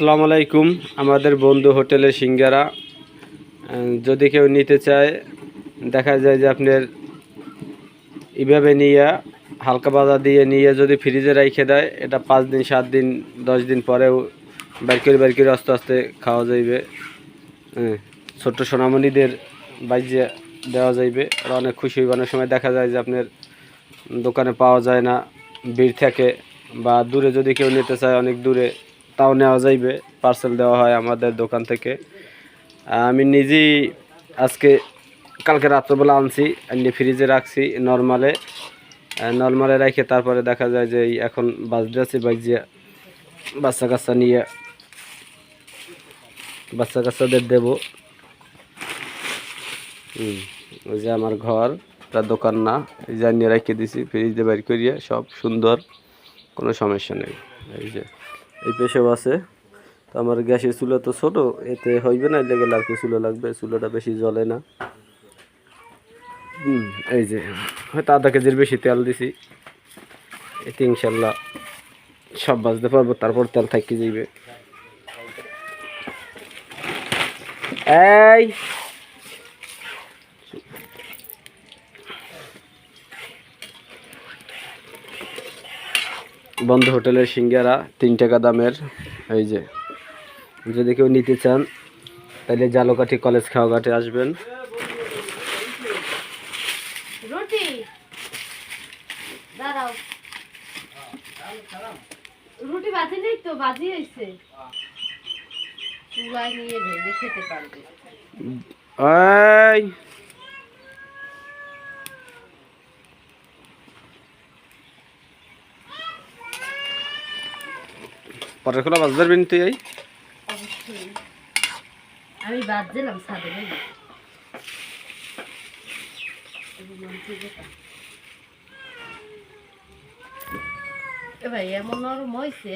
আসসালামু আলাইকুম। আমাদের বন্ধু হোটেলের সিঙ্গারা যদি কেউ নিতে চায়, দেখা যায় যে আপনার এইভাবে নিয়ে হালকা বাজা দিয়ে নিয়ে যদি ফ্রিজে রেখে দেয়, এটা 5 দিন 7 দিন 10 দিন পরেও বাইর করে আস্তে আস্তে খাওয়া যাইবে। ছোট্ট সোনামণিদের বাইজে দেওয়া যাইবে, ওরা অনেক খুশি হইবে। অনেক সময় দেখা যায় যে আপনার দোকানে পাওয়া যায় না, ভিড় থাকে, বা দূরে যদি কেউ নিতে চায় অনেক দূরে, তাও নেওয়া যাইবে। পার্সেল দেওয়া হয় আমাদের দোকান থেকে। আমি নিজেই কালকে রাত্রবেলা আনছি, এনে ফ্রিজে রাখছি নর্মালে রেখে তারপরে দেখা যায় যে এখন বাজতেছে, বাজিয়ে বাচ্চা কাচ্চাদের দেবো। ওই যে আমার ঘর, তার দোকান না, এই যে নিয়ে রেখে দিছি ফ্রিজে বের করিয়ে, সব সুন্দর, কোনো সমস্যা নেই। এই যে এই পেশেও আছে। তো আমার গ্যাসের চুলা তো ছোট, এতে হইবে না, লেগে লাগবে, চুলো লাগবে, চুলোটা বেশি জ্বলে না। এই যে হয়তো আধা কেজির বেশি তেল দিছি, এতে ইনশাল্লাহ সব বাজতে পারবো, তারপর তেল থাকি যাইবে। এই বন্ধ হোটেলের সিঙ্গারা 3 টাকা দামের। এই যে যদি কেউ নিতে চান তাহলে জালকাঠি কলেজ খাওয়াঘাটে আসবেন। রুটি দাঁড়াও, রুটি বাজি নেই তো, বাজি হয়েছে, চুলায় নিয়ে ভেজে খেতে পারবে। এই পরের খোলা বাজ ধরবেন তুই? এই অবশ্যই আমি বাদ দিলাম ছাদে নেই। এ ভাই এমন নরম হয়েছে।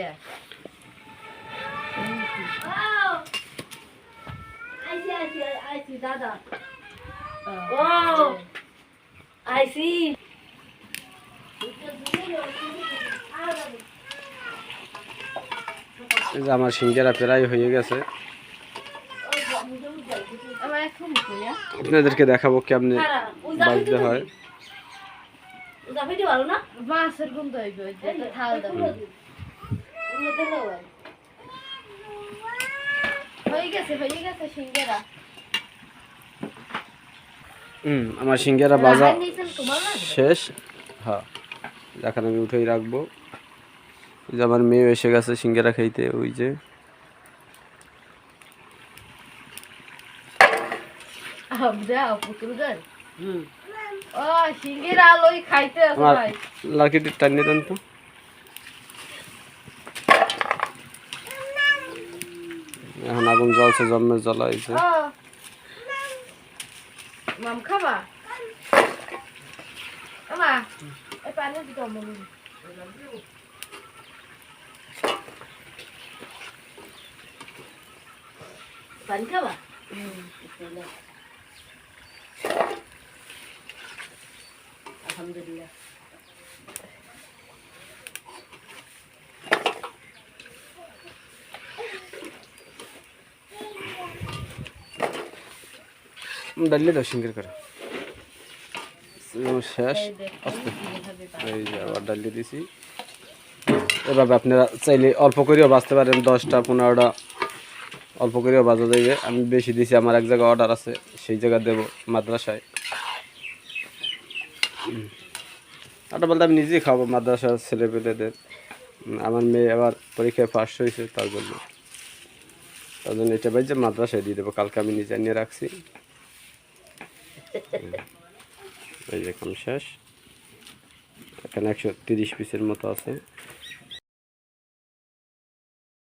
দাদা ও আইসি, আমার সিঙ্গারা প্রায় হয়ে গেছে, আপনাদেরকে দেখাবো কেমনে বাজতে হয়। মাছের গন্ধ হয়ে গেছে সিঙ্গারা। আমার সিঙ্গারা বাজা শেষ। হ্যাঁ, এখন আমি উঠেই রাখবো। ওই যে আমার মেয়ে এসে গেছে সিঙ্গারা খাইতে, ওই যে লাকিটি টানিয়ে দেন তো। এখন আগুন জ্বলছে, জন্মের জ্বলা হয়েছে। মাম খাবা পানি দিতে পানি খাবা। আলহামদুলিল্লাহ। ডালিয়ে দাও সিঙ্গার করে শেষ। আস্তে এই যে আবার ডালিয়ে দিছি। এভাবে আপনারা চাইলে অল্প করেও বাঁচতে পারেন, 10টা 15টা অল্প করেও বাজা যাইবে। আমি বেশি দিছি, আমার এক জায়গায় অর্ডার আছে, সেই জায়গায় দেবো মাদ্রাসায়। ওটা বলতে আমি নিজেই খাবো মাদ্রাসার ছেলেপেলেদের। আমার মেয়ে আবার পরীক্ষায় ফার্স্ট হয়েছে, তার জন্য এটা ভাই যে মাদ্রাসায় দিয়ে দেবো। কালকে আমি নিজে নিয়ে রাখছি। এই যে এখন শেষ, এখানে 130 পিসের মতো আছে।